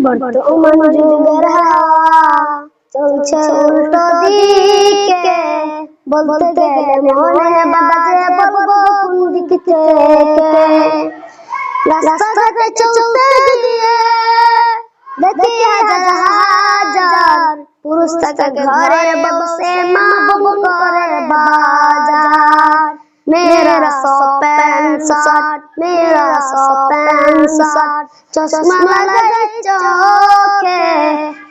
বর্তমান যুগের হাওয়া চলছে উল্টো দিকে, বলতে গেলে মনে বাজে বলবো কোন দিক থেকে। রাস্তাঘাটে চলতে গিয়ে দেখি হাজার হাজার পুরুষ থাকে ঘরে বসে, মা বোন করে বাজার। मेरा सौ पैंट शर्ट, मेरा सौ पैंट शर्ट, चश्मा लगाई चोखे।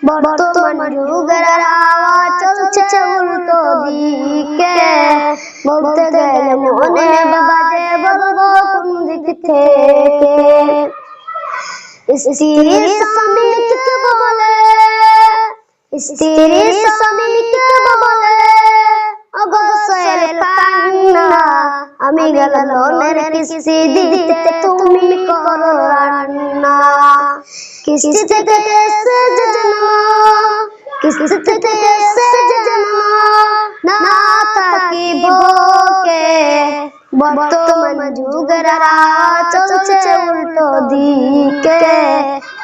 বর্তমান যুগের হাওয়া চলছে উল্টো দিকে, বলতে গেলে মনে বাজে বলবো কোন দিক থেকে। স্ত্রী স্বামীকে বলে, স্ত্রী স্বামীকে বলে অবশ্যই কান্না, আমি গেলাম লোনের কিস্তি দিতে তুমি করো রান্না। কিস্তি থেকে এসে জন্ম, কিস্তি থেকে এসে জন্ম, না থাকি ভোকে। বর্তমান যুগের হাওয়া চলছে উল্টো দিকে,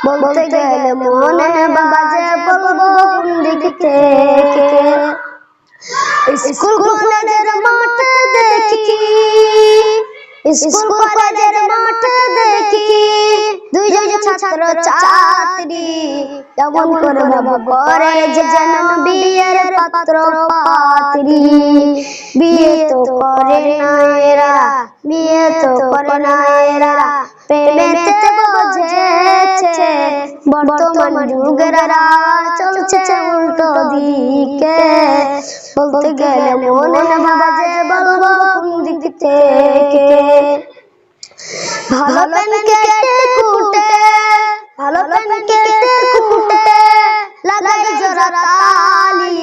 বলতে গেলে মনে বাজে বলবো কোন দিক থেকে। স্কুল কলেজের মাঠে দেখি, স্কুল কলেজের মাঠে দেখি দুইজন ছাত্র ছাত্রী কেমন করে ভাব করে যে যেন বিয়ের পাত্র পাত্রী। বিয়ে তো করে না এরা, বিয়ে তো করে না এরা, প্রেমেতে বোঝেছে। বর্তমান যুগের হাওয়া চলছে উল্টো দিকে, বলতে গেলে মনে বাজে বলবো কোন দিক থেকে। ভালো পেন কেটে কুটে, ভালো পেন কেটে কুটে লাগাই জোড়া তালি,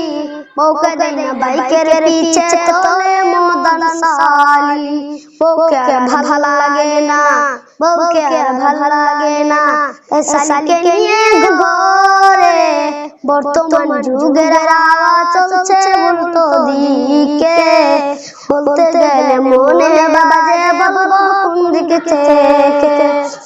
বউকে দেয় না বাইকের পিছে তোলে মদন সালি। বউকে ভালো লাগে না, বউকে ভালো লাগে না, শালিকে নিয়ে ঘরে। বর্তমান যুগের হাওয়া চলছে উল্টো দিকে, বলতে গেলে মনে বাজে বলবো কোন দিক থেকে।